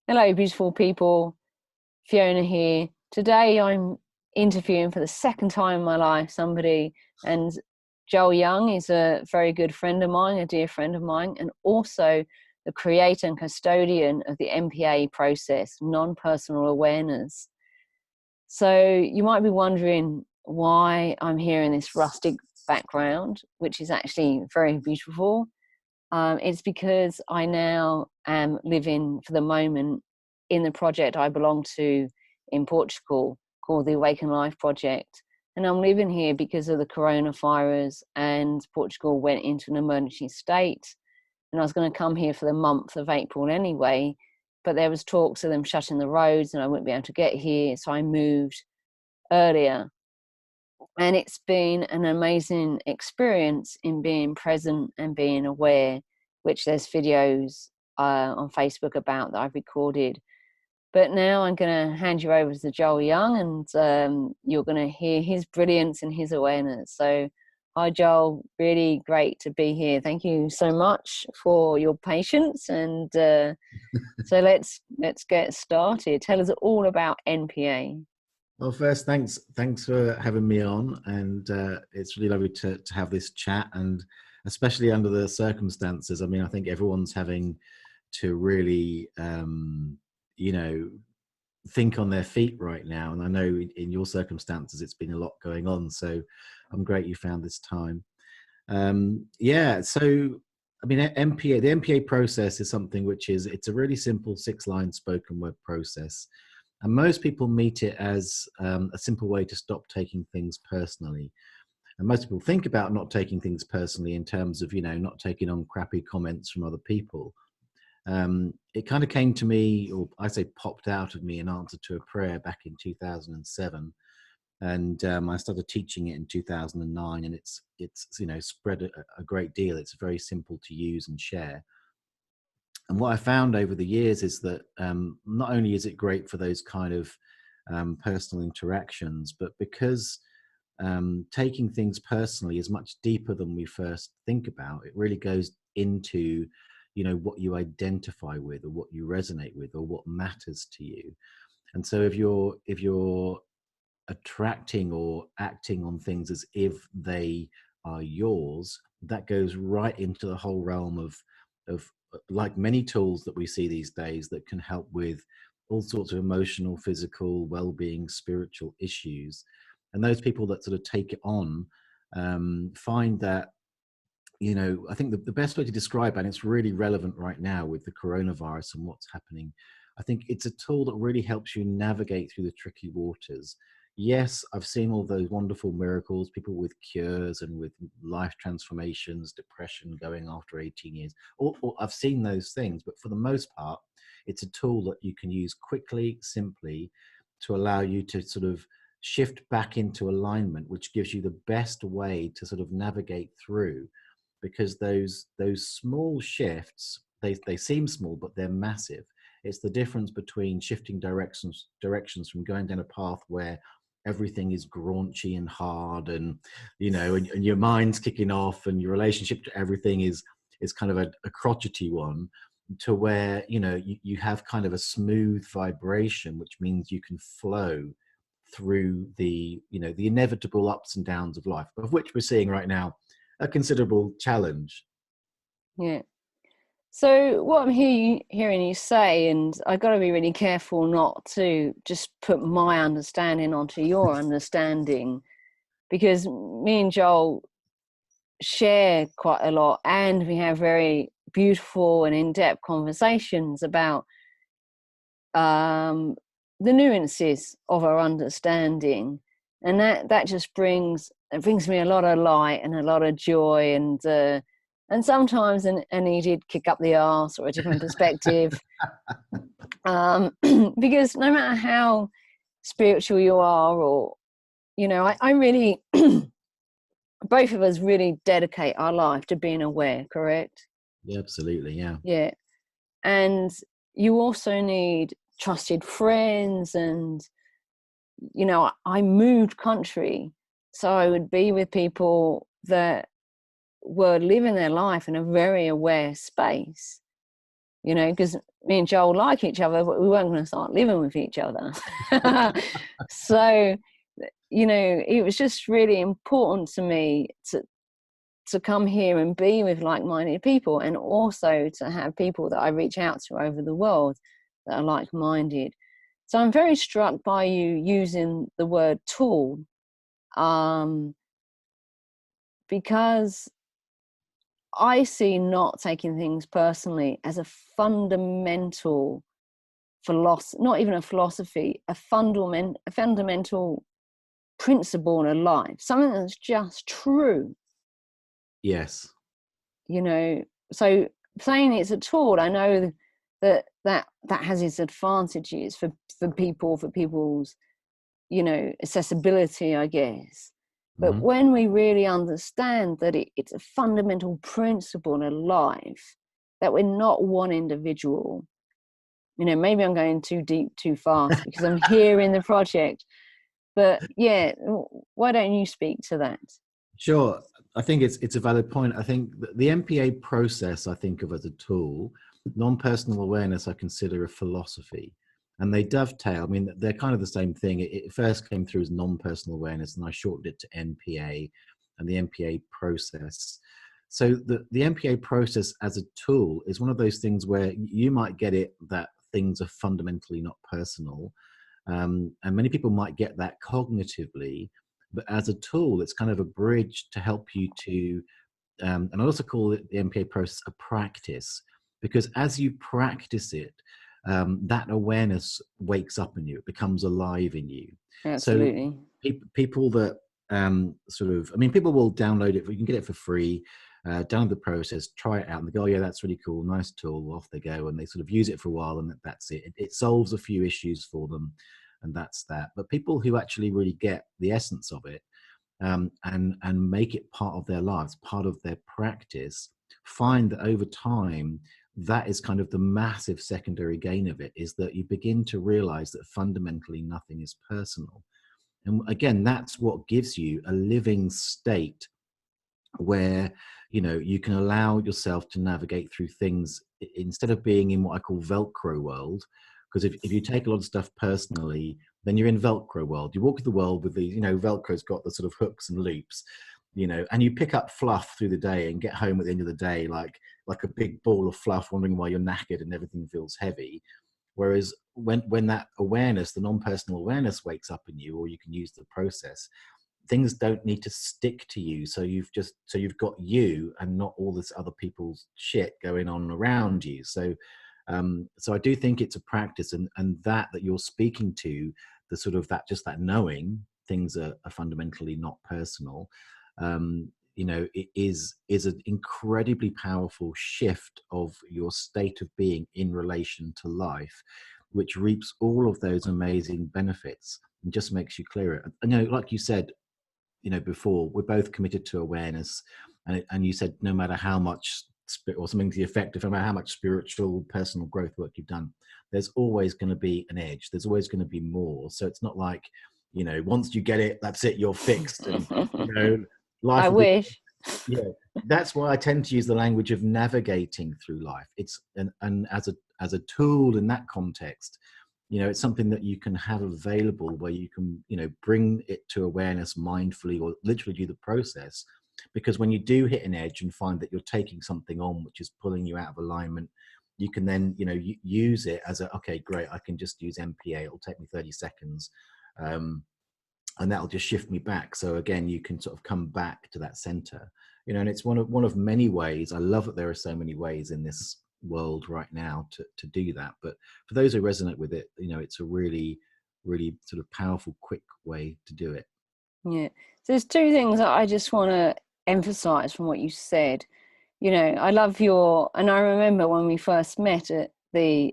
Hello, beautiful people. Fiona here. Today I'm interviewing for the second time in my life somebody, and Joel Young is a very good friend of mine, a dear friend of mine, and also the creator and custodian of the NPA process, non-personal awareness. So you might be wondering why I'm here in this rustic background, which is actually very beautiful. It's because I now am living for the moment in the project I belong to in Portugal called the Awaken Life Project. And I'm living here because of the coronavirus, and Portugal went into an emergency state. And I was going to come here for the month of April anyway, but there was talks of them shutting the roads and I wouldn't be able to get here. So I moved earlier, and it's been an amazing experience in being present and being aware, which there's videos on Facebook about that I've recorded. But now I'm going to hand you over to Joel Young, and you're going to hear his brilliance and his awareness. So hi Joel, really great to be here. Thank you so much for your patience, and so let's get started. Tell us all about NPA. Well, first, thanks for having me on, and it's really lovely to have this chat, and especially under the circumstances. I mean, I think everyone's having to really, you know, think on their feet right now, and I know in your circumstances it's been a lot going on. So, I'm great you found this time. Yeah, so I mean, the MPA process is something which it's a really simple 6-line spoken word process. And most people meet it as a simple way to stop taking things personally. And most people think about not taking things personally in terms of, not taking on crappy comments from other people. It kind of came to me, or I say popped out of me, in answer to a prayer back in 2007. And I started teaching it in 2009, and it's spread a great deal. It's very simple to use and share. And what I found over the years is that not only is it great for those kind of personal interactions, but because taking things personally is much deeper than we first think about. It really goes into, what you identify with, or what you resonate with, or what matters to you. And so if you're attracting or acting on things as if they are yours, that goes right into the whole realm of like many tools that we see these days that can help with all sorts of emotional, physical, well-being, spiritual issues. And those people that sort of take it on find that, I think the best way to describe it, and it's really relevant right now with the coronavirus and what's happening, I think it's a tool that really helps you navigate through the tricky waters. Yes, I've seen all those wonderful miracles, people with cures and with life transformations, depression going after 18 years. Or I've seen those things, but for the most part, it's a tool that you can use quickly, simply, to allow you to sort of shift back into alignment, which gives you the best way to sort of navigate through. Because those small shifts, they seem small, but they're massive. It's the difference between shifting directions from going down a path where everything is graunchy and hard, and and your mind's kicking off, and your relationship to everything is kind of a crotchety one, to where you have kind of a smooth vibration, which means you can flow through the inevitable ups and downs of life, of which we're seeing right now a considerable challenge. Yeah. So what I'm hearing you say, and I got to be really careful not to just put my understanding onto your understanding, because me and Joel share quite a lot, and we have very beautiful and in-depth conversations about the nuances of our understanding, and that just brings me a lot of light and a lot of joy, and sometimes a needed kick up the arse or a different perspective. Because no matter how spiritual you are, or I really both of us really dedicate our life to being aware, correct? Yeah, absolutely. Yeah. Yeah. And you also need trusted friends, and I moved country, so I would be with people that were living their life in a very aware space. you know, because me and Joel like each other, but we weren't going to start living with each other. So, you know, it was just really important to me to come here and be with like-minded people, and also to have people that I reach out to over the world that are like-minded. So I'm very struck by you using the word tool, because I see not taking things personally as a fundamental philosophy, not even a philosophy, a fundamental principle in life, something that's just true. Yes. You know, so saying it's a tool, I know that has its advantages for people, for people's, you know, accessibility, I guess. But Mm-hmm. when we really understand that it's a fundamental principle in life, that we're not one individual, you know, maybe I'm going too deep too fast because I'm here in the project, but yeah, why don't you speak to that? Sure. I think it's a valid point. I think the MPA process I think of as a tool. Non-personal awareness I consider a philosophy, and they dovetail. I mean, they're kind of the same thing. It first came through as non-personal awareness, and I shortened it to NPA, and the NPA process. So the MPA process as a tool is one of those things where you might get it that things are fundamentally not personal, and many people might get that cognitively, but as a tool, it's kind of a bridge to help you to, and I also call it the MPA process a practice, because as you practice it, that awareness wakes up in you, it becomes alive in you. So Absolutely. people that sort of, I mean, people will download it, you can get it for free, download the process, try it out, and they go, oh yeah, that's really cool, nice tool, off they go, and they sort of use it for a while, and that's it. It solves a few issues for them, and that's that. But people who actually really get the essence of it, and make it part of their lives, part of their practice, find that over time, that is kind of the massive secondary gain of it, is that you begin to realize that fundamentally nothing is personal. And again, that's what gives you a living state where, you know, you can allow yourself to navigate through things instead of being in what I call Velcro world. Because if you take a lot of stuff personally, then you're in Velcro world. You walk in the world with these, you know, Velcro's got the sort of hooks and loops, you know, and you pick up fluff through the day and get home at the end of the day like a big ball of fluff, wondering why you're knackered and everything feels heavy. Whereas when that awareness, the non-personal awareness, wakes up in you, or you can use the process, things don't need to stick to you. So you've got you and not all this other people's shit going on around you. So so I do think it's a practice, and that you're speaking to, the sort of that knowing things are fundamentally not personal, you know, it is an incredibly powerful shift of your state of being in relation to life, which reaps all of those amazing benefits and just makes you clearer. And, you know, like you said, you know, before, we're both committed to awareness, and you said no matter how much or something to the effect of no matter how much spiritual personal growth work you've done, there's always going to be an edge, there's always going to be more. So it's not like, you know, once you get it, that's it, you're fixed, and, you know, life I will be, wish. yeah. That's why I tend to use the language of navigating through life. It's and as a tool in that context, you know, it's something that you can have available where you can, you know, bring it to awareness mindfully, or literally do the process. Because when you do hit an edge and find that you're taking something on which is pulling you out of alignment, you can then, you know, use it as a, okay, great, I can just use MPA, it'll take me 30 seconds, and that'll just shift me back. So again, you can sort of come back to that center, you know. And it's one of many ways. I love that there are so many ways in this world right now to do that, but for those who resonate with it, you know, it's a really sort of powerful, quick way to do it. Yeah. So there's two things that I just want to emphasize from what you said. You know, I love and I remember when we first met at the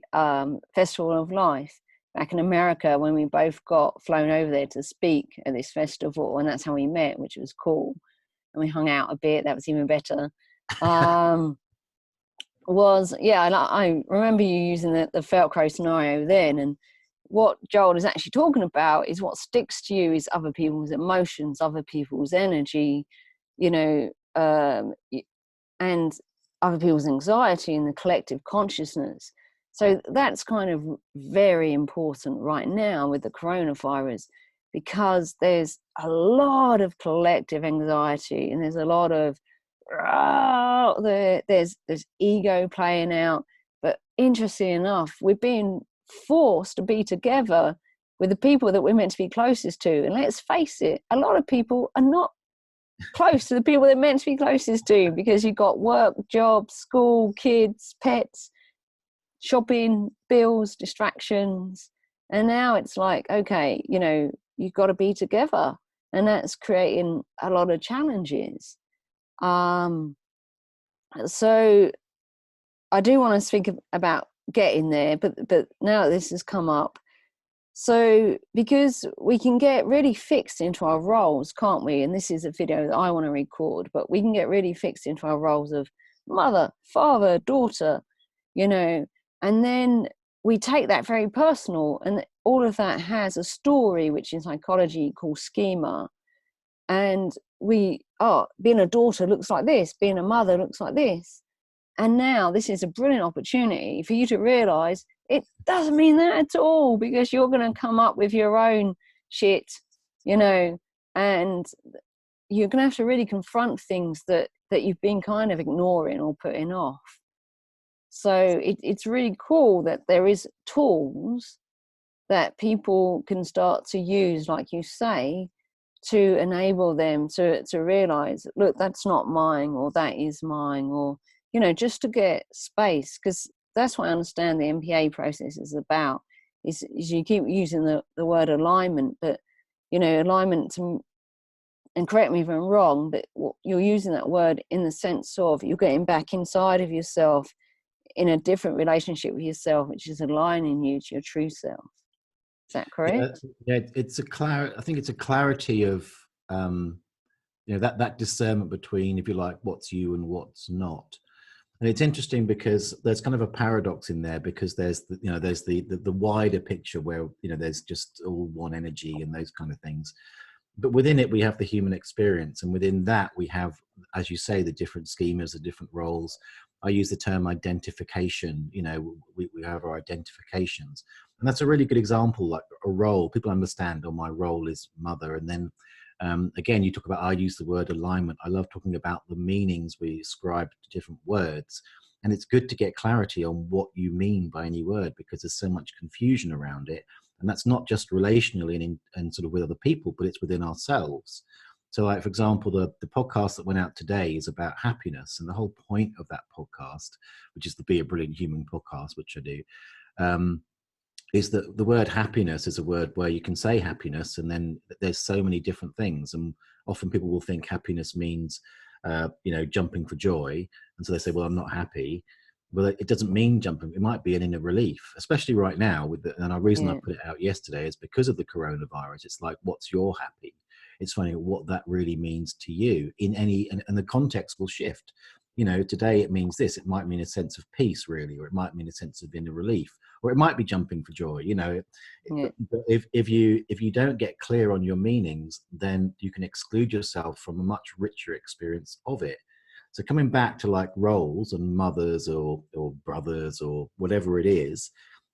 Festival of Life back in America, when we both got flown over there to speak at this festival, and that's how we met, which was cool. And we hung out a bit. That was even better. I remember you using the Velcro scenario then, and what Joel is actually talking about is what sticks to you is other people's emotions, other people's energy, you know, and other people's anxiety in the collective consciousness. So that's kind of very important right now with the coronavirus, because there's a lot of collective anxiety, and there's a lot of there's ego playing out. But interestingly enough, we're being forced to be together with the people that we're meant to be closest to. And let's face it, a lot of people are not close to the people they're meant to be closest to, because you've got work, job, school, kids, pets, shopping, bills, distractions. And now it's like, okay, you know, you've got to be together. And that's creating a lot of challenges. So I do want to speak about getting there, but now that this has come up, so because we can get really fixed into our roles, can't we? And this is a video that I want to record, but we can get really fixed into our roles of mother, father, daughter, you know, and then we take that very personal, and all of that has a story, which in psychology called schema. And being a daughter looks like this, being a mother looks like this. And now this is a brilliant opportunity for you to realize it doesn't mean that at all, because you're going to come up with your own shit, you know, and you're going to have to really confront things that you've been kind of ignoring or putting off. So it's really cool that there is tools that people can start to use, like you say, to enable them to realize, look, that's not mine, or that is mine, or, you know, just to get space. Because that's what I understand the MPA process is about, is you keep using the word alignment, but, you know, alignment to, and correct me if I'm wrong, but you're using that word in the sense of you're getting back inside of yourself in a different relationship with yourself, which is aligning you to your true self. Is that correct? Yeah, it's I think it's a clarity of you know, that discernment between, if you like, what's you and what's not. And it's interesting because there's kind of a paradox in there, because there's there's the wider picture where, you know, there's just all one energy and those kind of things. But within it, we have the human experience, and within that, we have, as you say, the different schemas, the different roles. I use the term identification. You know, we have our identifications, and that's a really good example. Like a role, people understand. Oh, my role is mother, and then again, you talk about. I use the word alignment. I love talking about the meanings we ascribe to different words, and it's good to get clarity on what you mean by any word, because there's so much confusion around it. And that's not just relationally and sort of with other people, but it's within ourselves. So, like, for example, the podcast that went out today is about happiness. And the whole point of that podcast, which is the Be a Brilliant Human podcast, which I do, is that the word happiness is a word where you can say happiness, and then there's so many different things. And often people will think happiness means, you know, jumping for joy. And so they say, well, I'm not happy. Well, it doesn't mean jumping. It might be an inner relief, especially right now. And the reason I put it out yesterday is because of the coronavirus. It's like, what's your happy? It's funny what that really means to you in any, and the context will shift. You know, today it means this. It might mean a sense of peace, really, or it might mean a sense of inner relief, or it might be jumping for joy. You know, but if you don't get clear on your meanings, then you can exclude yourself from a much richer experience of it. So coming back to like roles and mothers or brothers or whatever it is,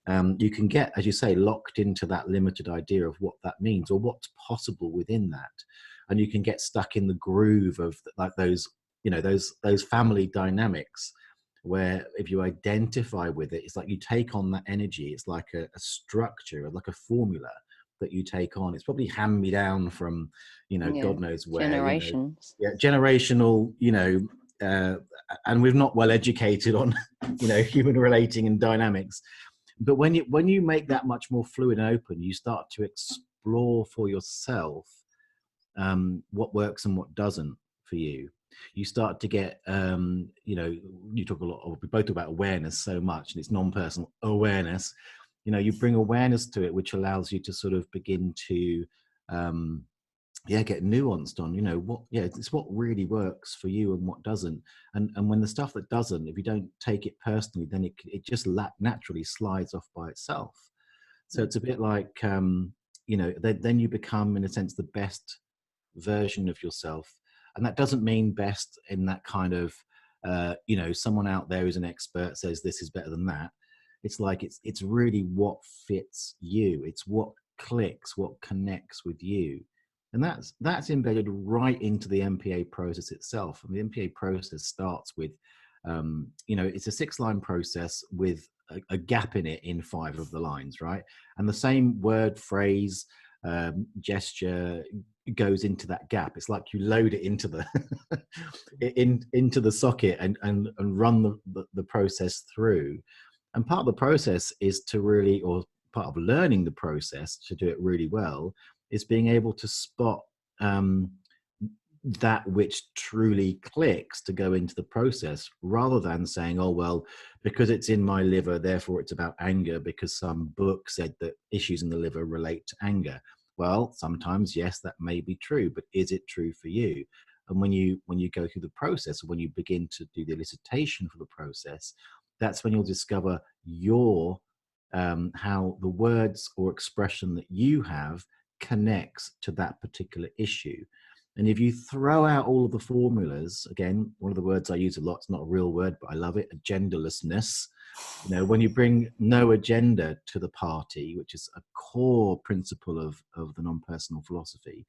you can get, as you say, locked into that limited idea of what that means or what's possible within that. And you can get stuck in the groove of like those, you know, those family dynamics where if you identify with it, it's like you take on that energy. It's like a structure, like a formula that you take on. It's probably hand me down from, you know, God knows where. Generations. You know, yeah, generational, you know, and we're not well educated on, you know, human relating and dynamics. But when you make that much more fluid and open, you start to explore for yourself what works and what doesn't for you. You start to get, you know, you talk a lot, or we both talk about awareness so much, and it's non-personal awareness. You know, you bring awareness to it, which allows you to sort of begin to get nuanced on, you know, what, it's what really works for you and what doesn't. And when the stuff that doesn't, if you don't take it personally, then it just naturally slides off by itself. So it's a bit like, you know, then you become, in a sense, the best version of yourself. And that doesn't mean best in that kind of someone out there who's an expert says this is better than that. It's like it's really what fits you. It's what clicks, what connects with you. And that's embedded right into the MPA process itself. And the MPA process starts with, it's a 6-line process with a gap in it in 5 of the lines, right? And the same word, phrase, gesture goes into that gap. It's like you load it into the into the socket and run the process through. And part of the process is to really, or part of learning the process to do it really well, is being able to spot that which truly clicks to go into the process, rather than saying, oh, well, because it's in my liver, therefore it's about anger because some book said that issues in the liver relate to anger. Well, sometimes, yes, that may be true, but is it true for you? And when you go through the process, or when you begin to do the elicitation for the process, that's when you'll discover your how the words or expression that you have connects to that particular issue. And if you throw out all of the formulas, again, one of the words I use a lot, it's not a real word, but I love it, agendalessness. When you bring no agenda to the party, which is a core principle of the non-personal philosophy,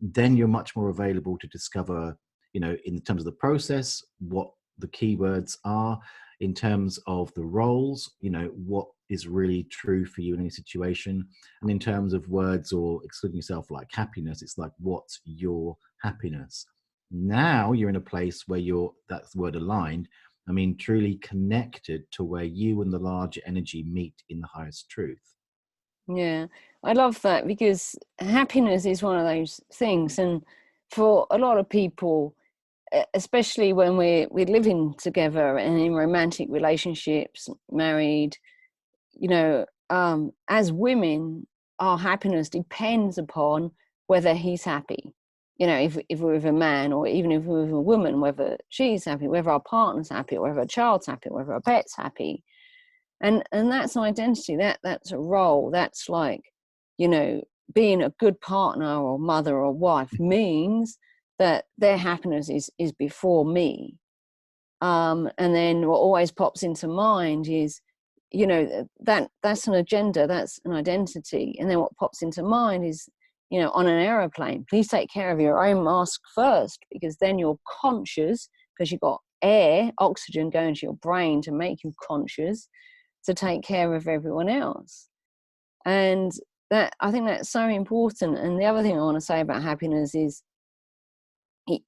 then you're much more available to discover, in terms of the process, what the keywords are, in terms of the roles, what is really true for you in any situation. And in terms of words or excluding yourself, like happiness, it's like, what's your happiness? Now you're in a place where that's the word aligned. I mean, truly connected to where you and the larger energy meet in the highest truth. Yeah, I love that, because happiness is one of those things. And for a lot of people, especially when we're living together and in romantic relationships, married, as women, our happiness depends upon whether he's happy. If we're with a man, or even if we're with a woman, whether she's happy, whether our partner's happy, or whether a child's happy, whether our pet's happy. And that's an identity, that's a role. That's like, being a good partner or mother or wife means that their happiness is before me. And then what always pops into mind is, that's an agenda, that's an identity. And then what pops into mind is, on an aeroplane, please take care of your own mask first, because then you're conscious, because you've got air, oxygen going to your brain to make you conscious, to take care of everyone else. And that, I think that's so important. And the other thing I want to say about happiness is,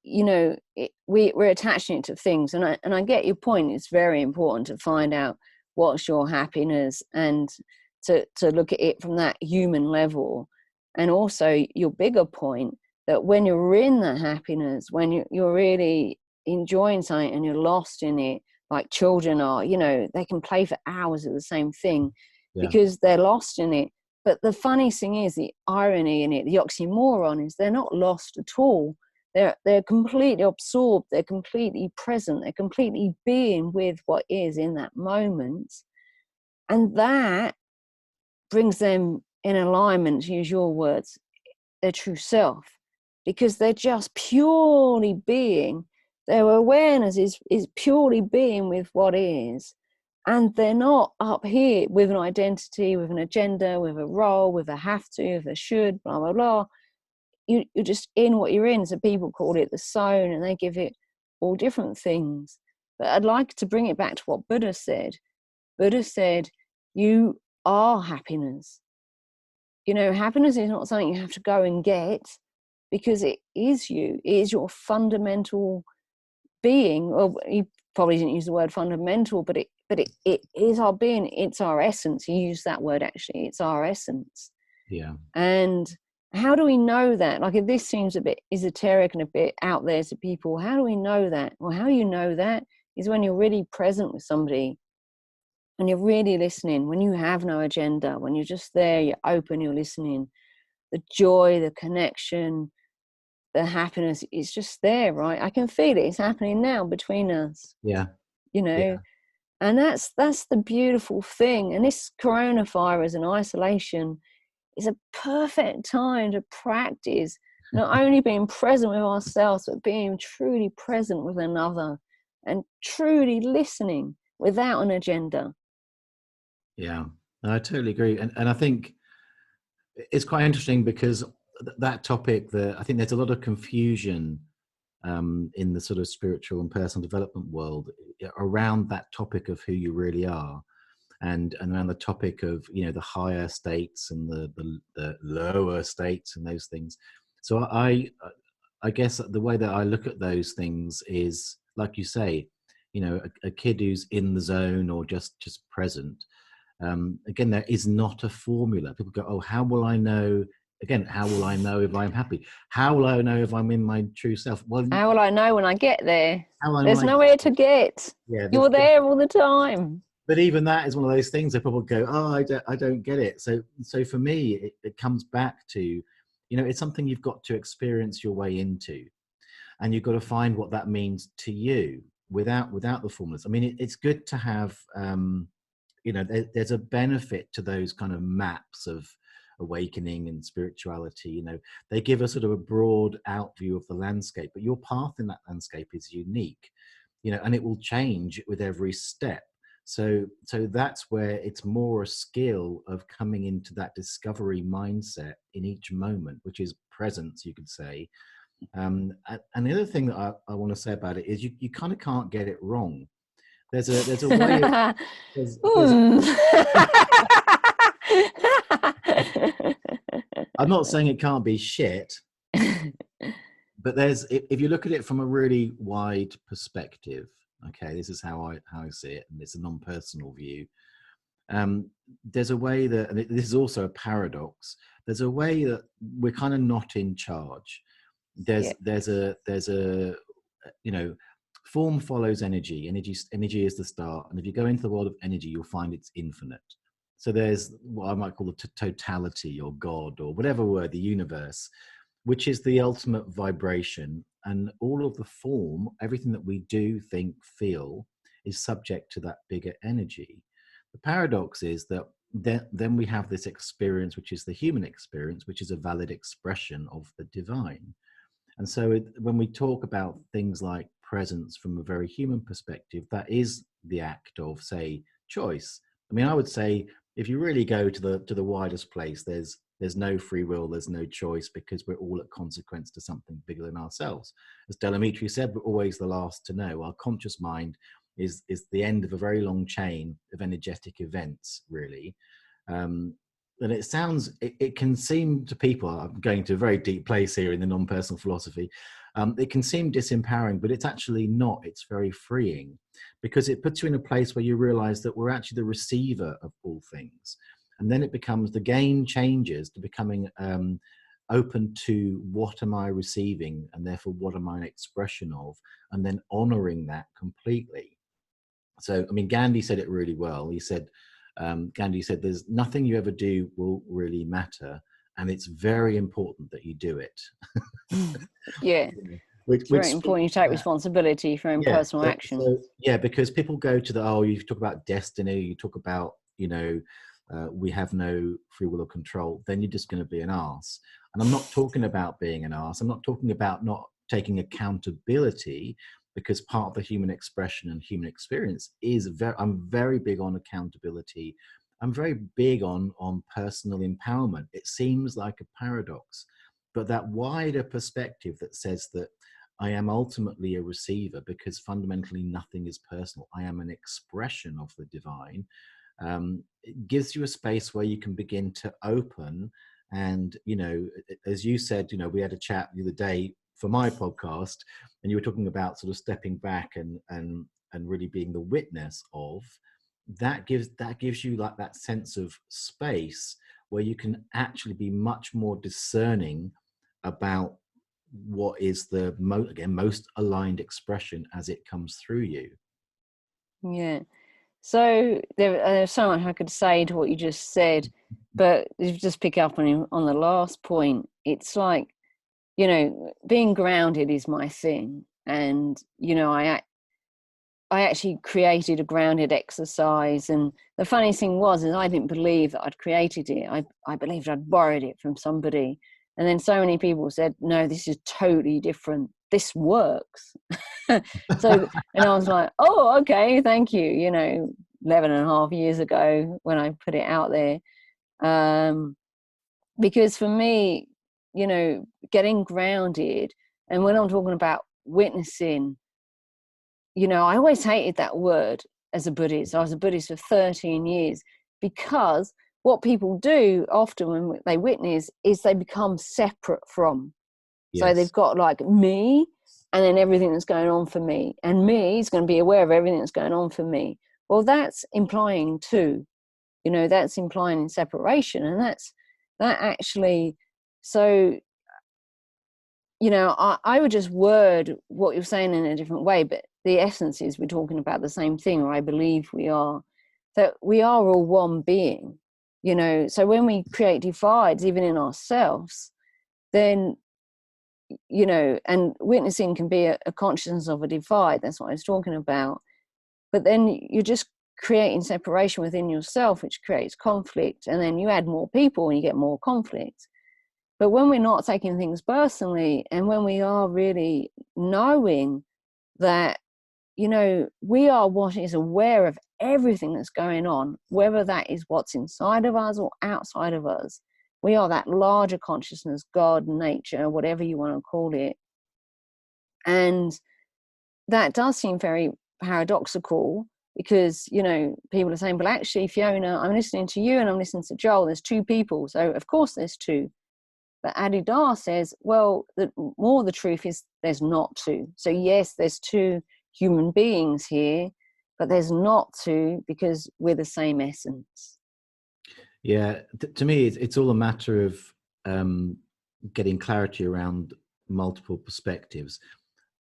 we're attaching it to things, and I get your point. It's very important to find out what's your happiness, and to look at it from that human level. And also your bigger point, that when you're in that happiness, when you're really enjoying something and you're lost in it, like children are, they can play for hours of the same thing, because they're lost in it. But the funny thing is, the irony in it, the oxymoron, is they're not lost at all. They're completely absorbed. They're completely present. They're completely being with what is in that moment. And that brings them in alignment, to use your words, their true self, because they're just purely being. Their awareness is purely being with what is. And they're not up here with an identity, with an agenda, with a role, with a have to, with a should, blah, blah, blah. You're just in what you're in. So people call it the zone, and they give it all different things. But I'd like to bring it back to what Buddha said. Buddha said, you are happiness. Happiness is not something you have to go and get, because it is you. It is your fundamental being. Well, you probably didn't use the word fundamental, but it is our being. It's our essence. You use that word, actually. It's our essence. Yeah. And how do we know that? Like, if this seems a bit esoteric and a bit out there to people, how do we know that? Well, how you know that is when you're really present with somebody, and you're really listening, when you have no agenda, when you're just there, you're open, you're listening. The joy, the connection, the happiness is just there, right? I can feel it. It's happening now between us. Yeah. And that's the beautiful thing. And this coronavirus and isolation is a perfect time to practice not only being present with ourselves, but being truly present with another. and truly listening without an agenda. Yeah, I totally agree. And I think it's quite interesting because that topic, I think there's a lot of confusion in the sort of spiritual and personal development world around that topic of who you really are, and around the topic of, you know, the higher states and the lower states and those things. So I guess the way that I look at those things is, like you say, you know, a kid who's in the zone or just present. Again, there is not a formula. People go, oh, how will I know? Again, how will I know if I'm happy? How will I know if I'm in my true self? Well, How will I know when I get there? how will I know There's when I nowhere to get. yeah, You're there all the time. but even that is one of those things that people go, oh, I don't get it. So for me, it comes back to, you know, it's something you've got to experience your way into, and you've got to find what that means to you without the formulas. I mean, it's good to have, you know, there's a benefit to those kind of maps of awakening and spirituality. You know, they give a sort of a broad out view of the landscape, but your path in that landscape is unique, you know, and it will change with every step. So that's where it's more a skill of coming into that discovery mindset in each moment, which is presence, you could say. And the other thing that I want to say about it is you kind of can't get it wrong. There's a way of, there's I'm not saying it can't be shit, but there's, if you look at it from a really wide perspective, okay, this is how I see it, and it's a non-personal view. There's a way that, and this is also a paradox, there's a way that we're kind of not in charge. Yeah. There's a you know, form follows energy. Energy is the start, and if you go into the world of energy, you'll find it's infinite. So there's what I might call the totality, or God, or whatever word, the universe, which is the ultimate vibration, and all of the form, everything that we do, think, feel, is subject to that bigger energy. The paradox is that then we have this experience, which is the human experience, which is a valid expression of the divine. And so when we talk about things like presence from a very human perspective, that is the act of, say, choice. I mean, I would say if you really go to the widest place, there's no free will, there's no choice, because we're all at consequence to something bigger than ourselves. As Delamitri said, we're always the last to know. Our conscious mind is the end of a very long chain of energetic events, really. And it sounds, it can seem to people, I'm going to a very deep place here in the non-personal philosophy, it can seem disempowering, but it's actually not. It's very freeing, because it puts you in a place where you realize that we're actually the receiver of all things. And then it becomes, the game changes to becoming open to what am I receiving, and therefore what am I an expression of, and then honoring that completely. So, I mean, Gandhi said it really well. He said, Gandhi said, there's nothing you ever do will really matter, and it's very important that you do it. Yeah. which It's very important you take responsibility for your own personal action. So, yeah, because people go to you talk about destiny, you talk about, you know, we have no free will or control, then you're just going to be an arse. And I'm not talking about being an arse. I'm not talking about not taking accountability, because part of the human expression and human experience is I'm very big on accountability. I'm very big on personal empowerment. It seems like a paradox, but that wider perspective that says that I am ultimately a receiver, because fundamentally nothing is personal. I am an expression of the divine. It gives you a space where you can begin to open. And, you know, as you said, you know, we had a chat the other day for my podcast, and you were talking about sort of stepping back and really being the witness of that. Gives you like that sense of space where you can actually be much more discerning about what is the most aligned expression as it comes through you. Yeah. So there's so much I could say to what you just said, but if you just pick up on the last point, it's like, you know, being grounded is my thing. And, you know, I actually created a grounded exercise. And the funny thing was, is I didn't believe that I'd created it. I believed I'd borrowed it from somebody. And then so many people said, no, this is totally different. this works. So, and I was like, oh, okay, thank you, 11 and a half years ago when I put it out there. Because for me, getting grounded, and when I'm talking about witnessing, I always hated that word as a Buddhist. I was a Buddhist for 13 years because what people do often when they witness is they become separate from. Yes. So they've got like me and then everything that's going on for me. And me is going to be aware of everything that's going on for me. Well, that's implying two. That's implying separation. And that actually, so, I would just word what you're saying in a different way, but the essence is we're talking about the same thing, or I believe we are, that we are all one being, so when we create divides, even in ourselves, then, and witnessing can be a consciousness of a divide. That's what I was talking about. But then you're just creating separation within yourself, which creates conflict. And then you add more people and you get more conflict. But when we're not taking things personally, and when we are really knowing that, we are what is aware of everything that's going on, whether that is what's inside of us or outside of us, we are that larger consciousness, God, nature, whatever you want to call it. And that does seem very paradoxical because, people are saying, well, actually, Fiona, I'm listening to you and I'm listening to Joel. There's two people. So, of course, there's two. But Adidar says, well, the truth is there's not two. So, yes, there's two human beings here, but there's not two because we're the same essence. Yeah, to me, it's all a matter of getting clarity around multiple perspectives.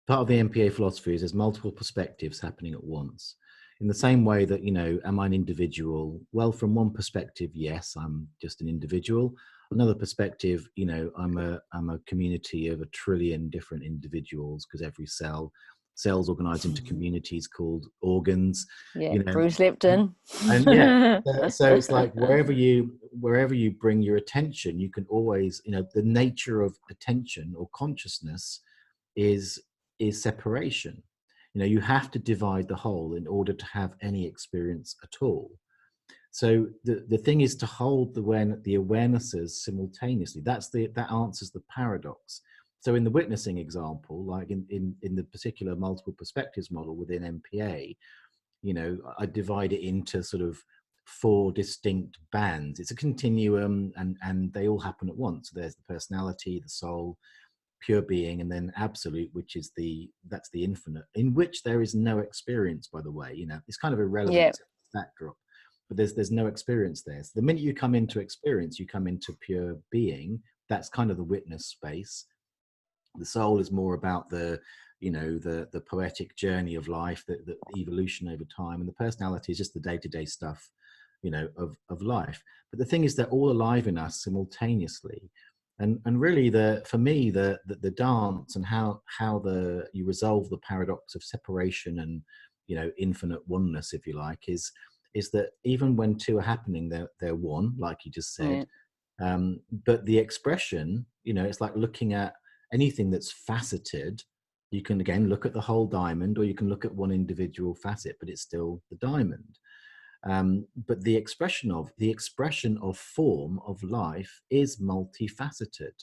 Part of the MPA philosophy is there's multiple perspectives happening at once. In the same way that, am I an individual? Well, from one perspective, yes, I'm just an individual. Another perspective, I'm a community of 1 trillion different individuals, because every cells organized into communities called organs. Yeah, Bruce Lipton. And yeah, so it's like wherever you bring your attention, you can always, the nature of attention or consciousness is separation. You have to divide the whole in order to have any experience at all. So the thing is to hold the awarenesses simultaneously. That answers the paradox. So in the witnessing example, like in the particular multiple perspectives model within MPA, I divide it into sort of 4 distinct bands. It's a continuum, and they all happen at once. So there's the personality, the soul, pure being, and then absolute, which is that's the infinite, in which there is no experience, by the way. It's kind of irrelevant to the backdrop, but there's no experience there. So the minute you come into experience, you come into pure being. That's kind of the witness space. The soul is more about the poetic journey of life, the evolution over time, and the personality is just the day-to-day stuff, of life. But the thing is, they're all alive in us simultaneously. And really, for me, the dance and how you resolve the paradox of separation and infinite oneness, if you like, is that even when two are happening, they're one, like you just said. But the expression, it's like looking at anything that's faceted. You can again look at the whole diamond, or you can look at one individual facet, but it's still the diamond. But the expression of form of life is multifaceted.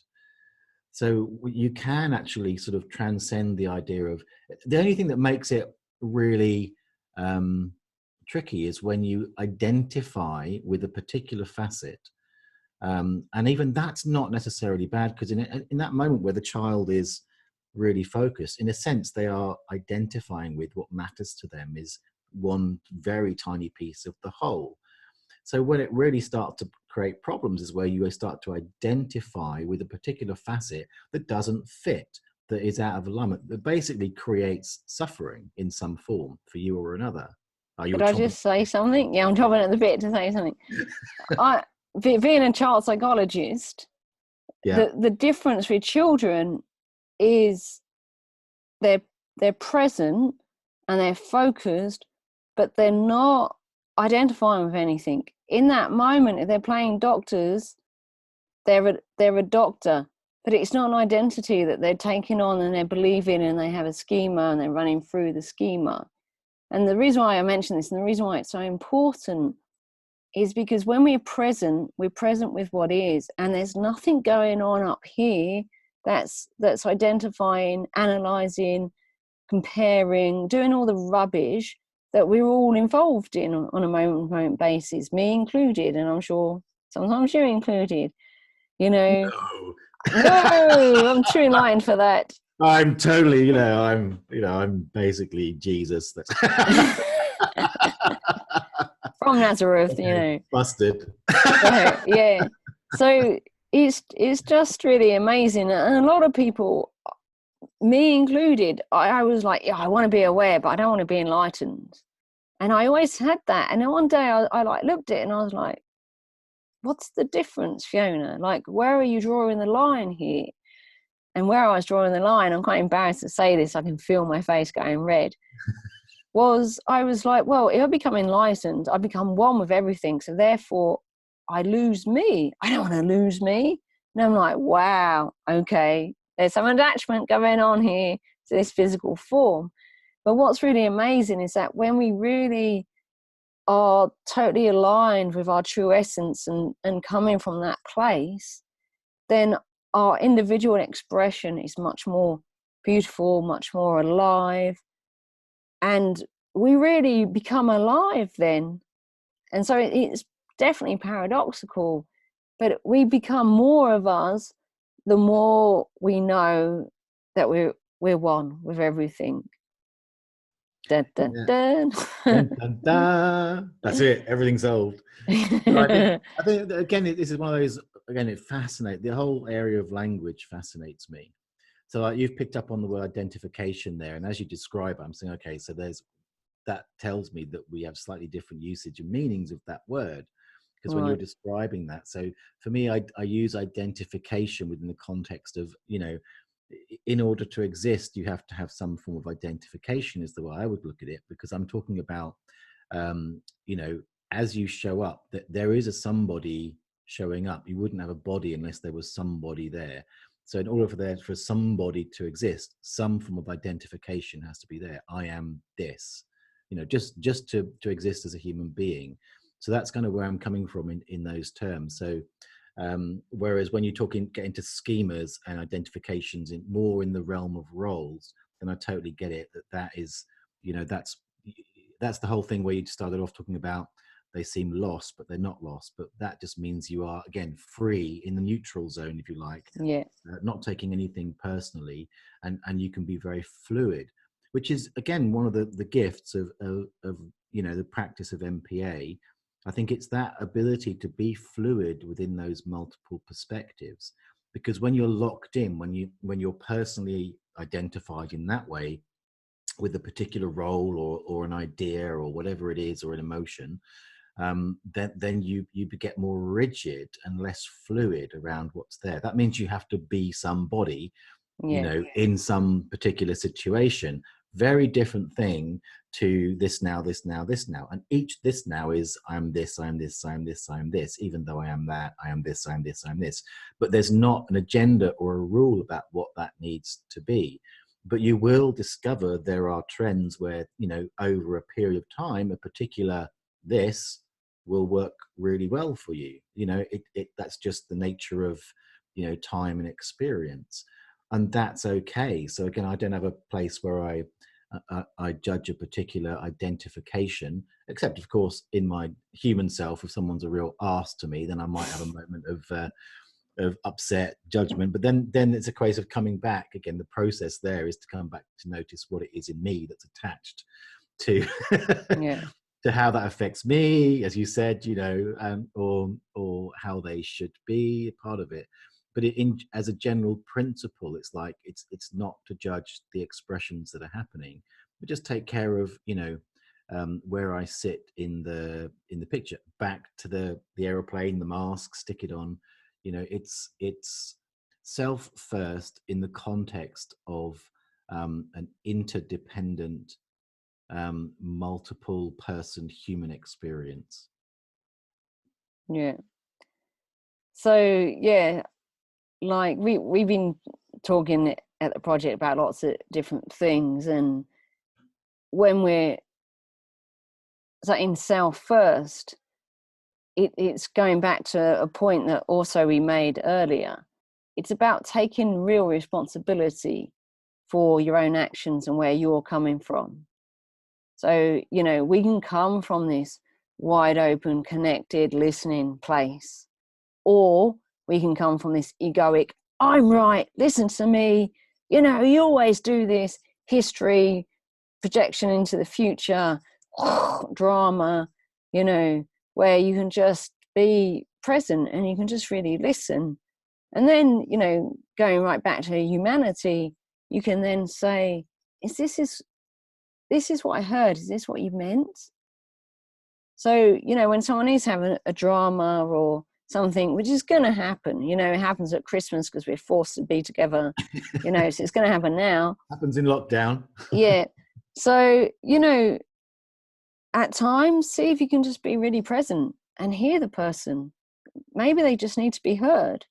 So you can actually sort of transcend the idea of, the only thing that makes it really tricky is when you identify with a particular facet. And even that's not necessarily bad, because in that moment where the child is really focused, in a sense, they are identifying with what matters to them is one very tiny piece of the whole. So when it really starts to create problems is where you start to identify with a particular facet that doesn't fit, that is out of alignment, that basically creates suffering in some form for you or another. Could I just say something? Yeah, I'm chomping at the bit to say something. Being a child psychologist, the difference with children is they're present and they're focused, but they're not identifying with anything. In that moment, if they're playing doctors, they're a doctor. but it's not an identity that they're taking on and they're believing, and they have a schema and they're running through the schema. And the reason why I mention this, and the reason why it's so important, is because when we're present with what is, and there's nothing going on up here that's identifying, analyzing, comparing, doing all the rubbish that we're all involved in on a moment basis, me included, and I'm sure sometimes you're included, you know. No. No, I'm too enlightened for that. I'm totally, I'm basically Jesus. From Nazareth, Okay, busted. So, yeah. So it's just really amazing. And a lot of people, me included, I was like, yeah, I want to be aware, but I don't want to be enlightened. And I always had that. And then one day I like looked at it and I was like, what's the difference, Fiona? Like, where are you drawing the line here? And where I was drawing the line, I'm quite embarrassed to say this, I can feel my face going red, was I was like, well, if I become enlightened, I become one with everything. So therefore, I lose me. I don't want to lose me. And I'm like, wow, okay, there's some attachment going on here to this physical form. But what's really amazing is that when we really are totally aligned with our true essence and coming from that place, then our individual expression is much more beautiful, much more alive. And we really become alive then. And so it's definitely paradoxical, but we become more of us the more we know that we're one with everything. Dun, dun, Yeah. dun. Dun, dun, dun. That's it. Everything's solved. No, I think that, again, this is one of those. Again, it fascinates. The whole area of language fascinates me. So you've picked up on the word identification there, and as you describe it, I'm saying, okay, so that tells me that we have slightly different usage and meanings of that word. Because when you're Right. describing that, so for me, I use identification within the context of, in order to exist, you have to have some form of identification, is the way I would look at it, because I'm talking about, um, you know, as you show up, that there is a somebody showing up. You wouldn't have a body unless there was somebody there. So in order for somebody to exist, some form of identification has to be there. I am this, just to exist as a human being. So that's kind of where I'm coming from in those terms. So whereas when you get into schemas and identifications more in the realm of roles, then I totally get it that is, that's the whole thing where you started off talking about they seem lost, but they're not lost. But that just means you are, again, free in the neutral zone, if you like, Yeah. not taking anything personally, and you can be very fluid, which is, again, one of the gifts of the practice of MPA. I think it's that ability to be fluid within those multiple perspectives, because when you're locked in, when you're personally identified in that way with a particular role or an idea or whatever it is, or an emotion, then you get more rigid and less fluid around what's there. That means you have to be somebody, Yeah. in some particular situation. Very different thing to this now, this now, this now. And each this now is I'm this, I'm this, I'm this, I'm this, even though I am that, I am this, I'm this, I'm this. But there's not an agenda or a rule about what that needs to be. But you will discover there are trends where, over a period of time, a particular this will work really well for you. That's just the nature of, time and experience, and that's okay. So again, I don't have a place where I judge a particular identification, except of course in my human self. If someone's a real arse to me, then I might have a moment of upset judgment. But then it's a case of coming back again. The process there is to come back to notice what it is in me that's attached to Yeah. to how that affects me, as you said, or how they should be a part of it. But as a general principle, it's like it's not to judge the expressions that are happening, but just take care of where I sit in the picture. Back to the aeroplane, the mask, stick it on. It's self first in the context of an interdependent multiple person human experience. Yeah. So yeah, like we've been talking at the project about lots of different things, and when we're in self first, it's going back to a point that also we made earlier. It's about taking real responsibility for your own actions and where you're coming from. So, you know, we can come from this wide open, connected, listening place, or we can come from this egoic, I'm right, listen to me, you know, you always do this, history, projection into the future, drama, you know, where you can just be present and you can just really listen. And then, you know, going right back to humanity, you can then say, this is what I heard, is this what you meant? So, you know, when someone is having a drama or something, which is going to happen, you know, it happens at Christmas because we're forced to be together, you know, so it's going to happen now. Happens in lockdown. Yeah. So, you know, at times, see if you can just be really present and hear the person. Maybe they just need to be heard,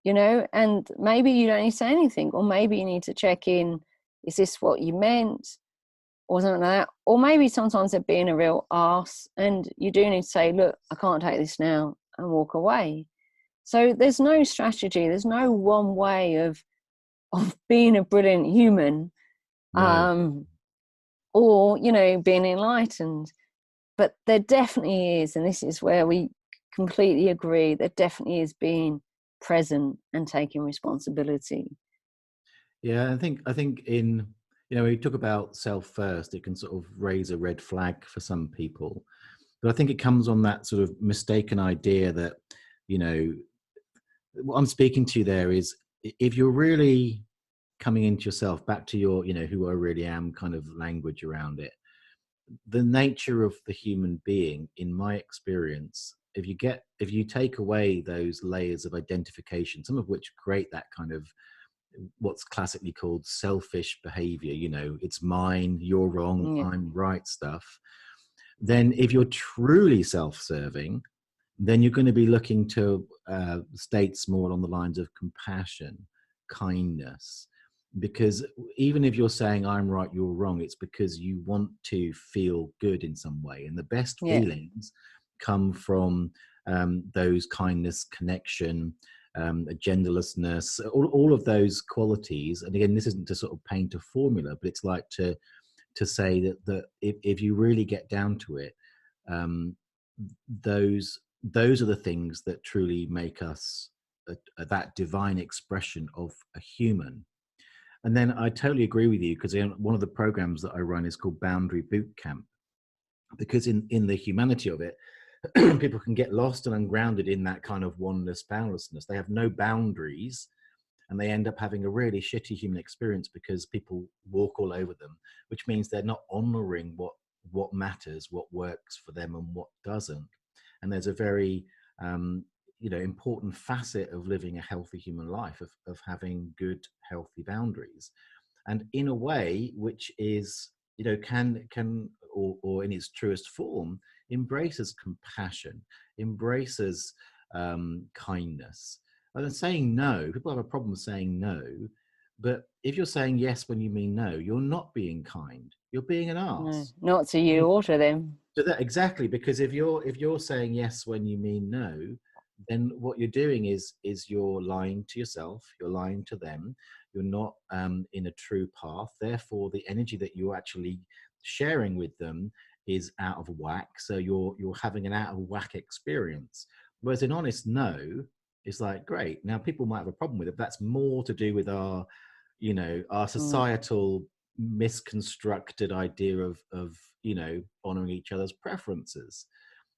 you know, and maybe you don't need to say anything, or maybe you need to check in, is this what you meant? Or something like that. Or maybe sometimes they're being a real arse and you do need to say, look, I can't take this now, and walk away. So there's no strategy, there's no one way of being a brilliant human, No. or, you know, being enlightened. But there definitely is, and this is where we completely agree, there definitely is being present and taking responsibility. Yeah, I think in, you know, when you talk about self first, it can sort of raise a red flag for some people. But I think it comes on that sort of mistaken idea that, you know, what I'm speaking to there is, if you're really coming into yourself, back to your, you know, who I really am kind of language around it, the nature of the human being, in my experience, if you take away those layers of identification, some of which create that kind of what's classically called selfish behavior, you know, it's mine, you're wrong, Yeah. I'm right stuff, then if you're truly self-serving, then you're going to be looking to states more along the lines of compassion, kindness. Because even if you're saying I'm right, you're wrong, it's because you want to feel good in some way. And the best Yeah. feelings come from those kindness, connection, genderlessness, all of those qualities. And again, this isn't to sort of paint a formula, but it's like to say that if you really get down to it, um, those are the things that truly make us that divine expression of a human. And then I totally agree with you, because one of the programs that I run is called Boundary Boot Camp, because in the humanity of it, people can get lost and ungrounded in that kind of oneness, boundlessness. They have no boundaries, and they end up having a really shitty human experience because people walk all over them, which means they're not honoring what matters, what works for them and what doesn't. And there's a very you know, important facet of living a healthy human life, of having good healthy boundaries, and in a way which is, you know, can or in its truest form embraces compassion, embraces kindness. And saying no, people have a problem saying no, but if you're saying yes when you mean no, you're not being kind, you're being an No, arse. not to you or to them. So that exactly, because if you're saying yes when you mean no, then what you're doing is you're lying to yourself, you're lying to them, you're not in a true path. Therefore, the energy that you're actually sharing with them is out of whack. So you're having an out of whack experience. Whereas an honest no is like, great. Now people might have a problem with it, but that's more to do with our, you know, our Mm. societal misconstructed idea of, you know, honoring each other's preferences.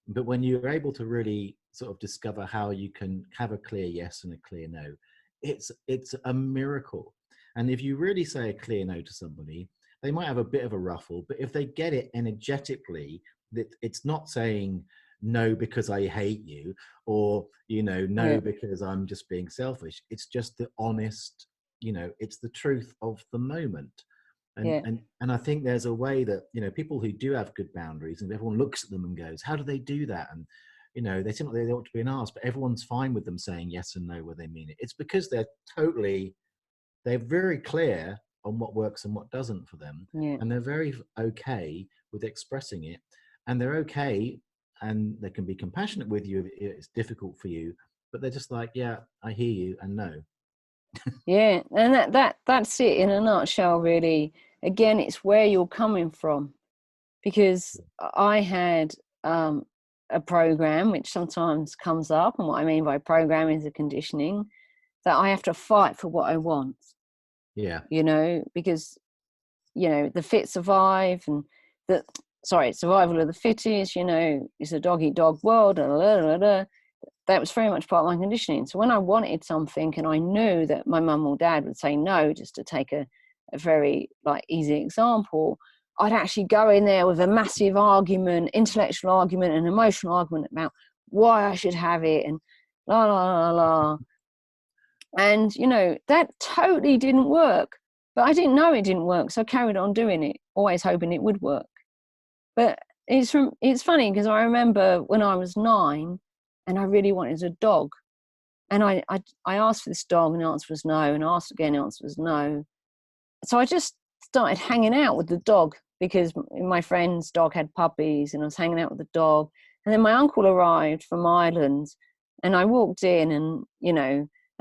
But when you're able to really sort of discover how you can have a clear yes and a clear no, it's a miracle. And if you really say a clear no to somebody, they might have a bit of a ruffle, but if they get it energetically, that it's not saying no because I hate you, or, you know, no Yeah. because I'm just being selfish. It's just the honest, you know, it's the truth of the moment. and Yeah. and and I think there's a way that, you know, people who do have good boundaries, and everyone looks at them and goes, how do they do that? And, you know, they seem like they ought to be an arse, but everyone's fine with them saying yes and no where they mean it. It's because they're very clear on what works and what doesn't for them. Yeah. And they're very okay with expressing it. And they're okay, and they can be compassionate with you if it's difficult for you, but they're just like, yeah, I hear you, and no. Yeah, and that's it in a nutshell, really. Again, it's where you're coming from, because I had a program which sometimes comes up, and what I mean by program is a conditioning that I have to fight for what I want. Yeah. You know, because the fit survive, and survival of the fittest. It's a dog eat dog world. Blah, blah, blah, blah. That was very much part of my conditioning. So when I wanted something and I knew that my mum or dad would say no, just to take a very easy example, I'd actually go in there with a massive argument, intellectual argument and emotional argument about why I should have it and la la la la. And that totally didn't work. But I didn't know it didn't work, so I carried on doing it, always hoping it would work. But it's funny because I remember when I was 9 and I really wanted a dog. And I asked for this dog and the answer was no, and I asked again, the answer was no. So I just started hanging out with the dog because my friend's dog had puppies and I was hanging out with the dog. And then my uncle arrived from Ireland and I walked in and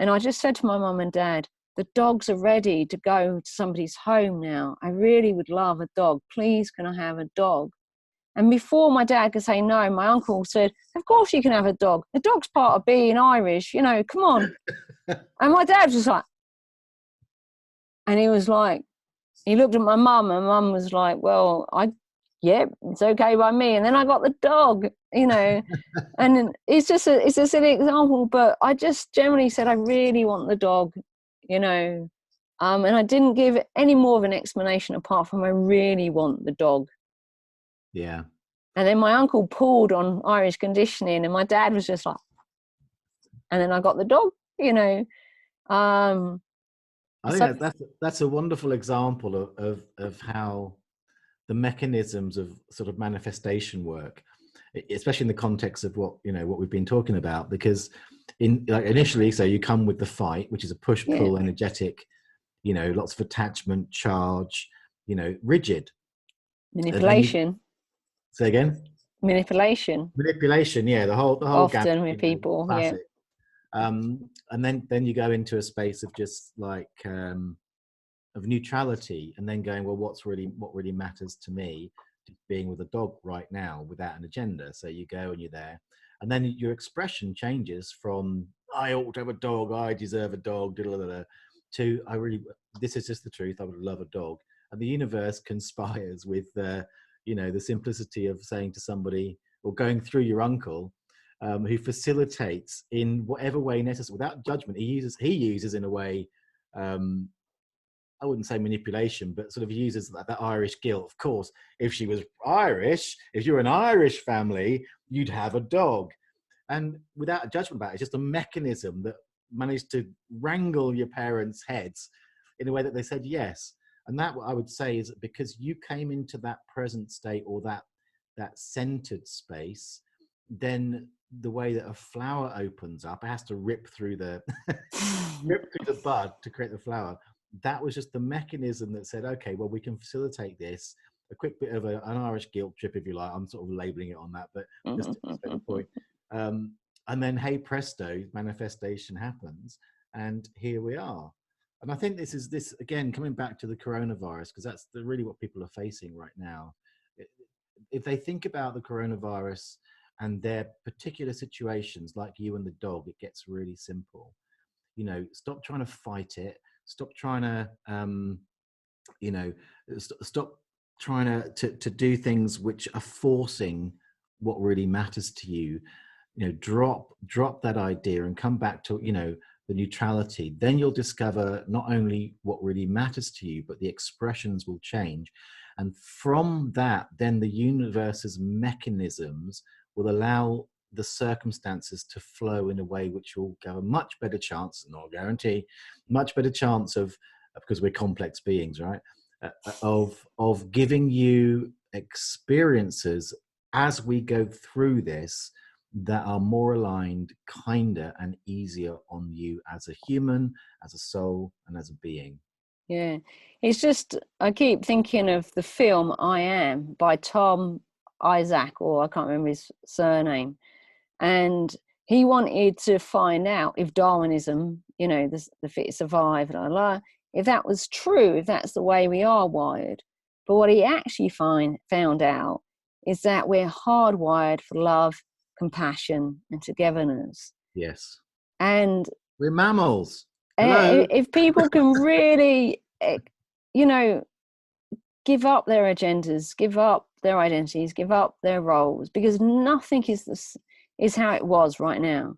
I just said to my mum and dad, the dogs are ready to go to somebody's home now. I really would love a dog. Please, can I have a dog? And before my dad could say no, my uncle said, of course you can have a dog. The dog's part of being Irish, come on. And my dad was like, and he was like, he looked at my mum and mum was like, well, it's okay by me. And then I got the dog, and it's a silly example, but I just generally said, I really want the dog, and I didn't give any more of an explanation apart from I really want the dog. Yeah. And then my uncle pulled on Irish conditioning and my dad was just like, and then I got the dog, I think that's a wonderful example of how the mechanisms of sort of manifestation work, especially in the context of what we've been talking about. Because initially, so you come with the fight, which is a push pull, energetic, lots of attachment, charge, rigid manipulation. Say again. Manipulation. Yeah, the whole often gamut, with people. classic. And then you go into a space of just of neutrality, and then going, well, what really matters to me, being with a dog right now without an agenda. So you go and you're there, and then your expression changes from I ought to have a dog, I deserve a dog, to this is just the truth, I would love a dog. And the universe conspires with the simplicity of saying to somebody, or going through your uncle, who facilitates in whatever way necessary without judgment. He uses in a way, I wouldn't say manipulation, but sort of uses that Irish guilt. Of course, if she was Irish, if you're an Irish family, you'd have a dog. And without a judgment about it, it's just a mechanism that managed to wrangle your parents' heads in a way that they said yes. And that, what I would say, is because you came into that present state, or that centered space, then the way that a flower opens up, it has to rip through the bud to create the flower. That was just the mechanism that said, okay, well, we can facilitate this. A quick bit of an Irish guilt trip, if you like. I'm sort of labeling it on that, but just to illustrate the point. And then, hey presto, manifestation happens, and here we are. And I think this again, coming back to the coronavirus, because that's really what people are facing right now. If they think about the coronavirus and their particular situations, like you and the dog, it gets really simple. Stop trying to fight it. Stop trying to, stop trying to do things which are forcing what really matters to you. Drop that idea and come back to, the neutrality. Then you'll discover not only what really matters to you, but the expressions will change. And from that, then the universe's mechanisms will allow the circumstances to flow in a way which will give a much better chance, not a guarantee, much better chance of, because we're complex beings, right? Of giving you experiences as we go through this that are more aligned, kinder, and easier on you as a human, as a soul, and as a being. Yeah. It's just, I keep thinking of the film I Am by Tom Isaac, or I can't remember his surname. And he wanted to find out if Darwinism, you know, the fittest survive, blah, blah, if that was true, if that's the way we are wired. But what he actually found out is that we're hardwired for love, compassion, and togetherness. Yes. And We're mammals. Hello. if people can really, you know, give up their agendas, give up their identities, give up their roles, because nothing is how it was right now.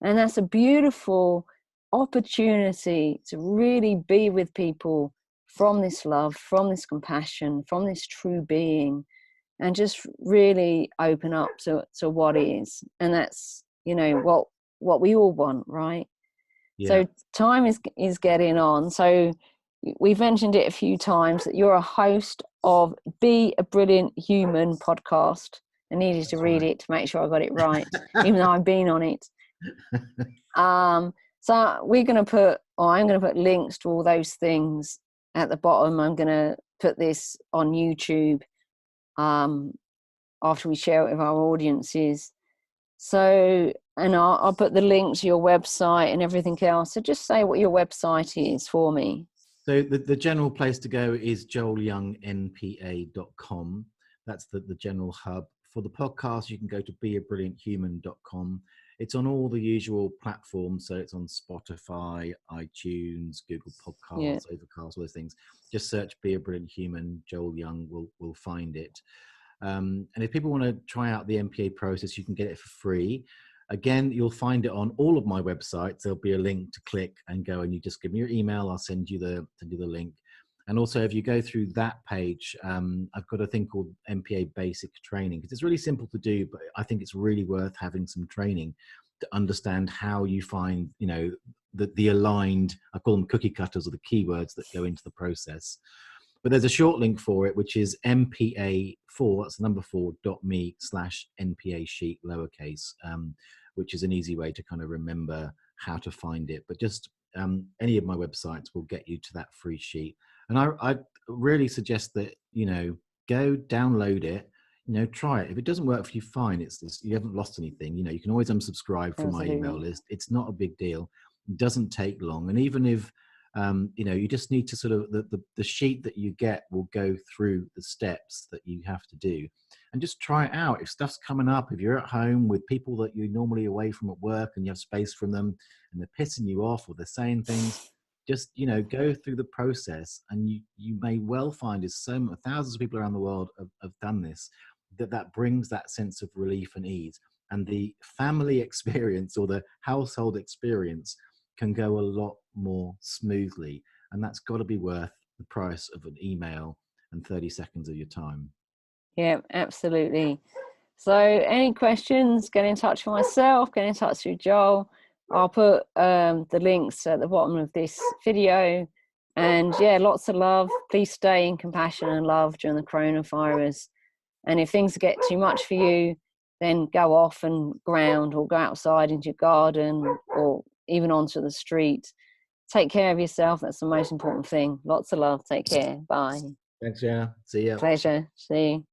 And that's a beautiful opportunity to really be with people from this love, from this compassion, from this true being, and just really open up to what is. And that's, you know, what we all want, right? Yeah. So time is getting on. So we've mentioned it a few times that you're a host of Be a Brilliant Human podcast. I needed to read it to make sure I got it right, even though I've been on it. So we're going to put, or I'm going to put links to all those things at the bottom. I'm going to put this on YouTube after we share it with our audiences. So, and I'll put the link to your website and everything else. So just say what your website is for me. So the general place to go is joelyoungnpa.com. That's the general hub. For the podcast, you can go to beabrillianthuman.com. It's on all the usual platforms. So it's on Spotify, iTunes, Google Podcasts, Overcast, all those things. Just search Be a Brilliant Human. Joel Young will find it. And if people want to try out the MPA process, you can get it for free. Again, you'll find it on all of my websites. There'll be a link to click and go, and you just give me your email. I'll send you the link. And also, if you go through that page, I've got a thing called MPA Basic Training, because it's really simple to do, but I think it's really worth having some training to understand how you find, you know, the aligned, I call them cookie cutters, or the keywords that go into the process. But there's a short link for it, which is mpa4, that's the number 4.me/NPA sheet, lowercase, which is an easy way to kind of remember how to find it. But just any of my websites will get you to that free sheet. And I really suggest that, you know, go download it, you know, try it. If it doesn't work for you, fine. It's you haven't lost anything. You know, you can always unsubscribe from my email list. It's not a big deal. It doesn't take long. And even if, you know, you just need to sort of, the sheet that you get will go through the steps that you have to do, and just try it out. If stuff's coming up, if you're at home with people that you're normally away from at work and you have space from them and they're pissing you off or they're saying things, just, you know, go through the process, and you may well find, as thousands of people around the world have done this, that brings that sense of relief and ease, and the family experience or the household experience can go a lot more smoothly. And that's got to be worth the price of an email and 30 seconds of your time. Yeah, absolutely. So any questions, get in touch with myself, get in touch with Joel. I'll put the links at the bottom of this video. And yeah, lots of love. Please stay in compassion and love during the coronavirus. And if things get too much for you, then go off and ground, or go outside into your garden, or even onto the street. Take care of yourself. That's the most important thing. Lots of love. Take care. Bye. Thanks, Jenna. See ya. Pleasure. See you.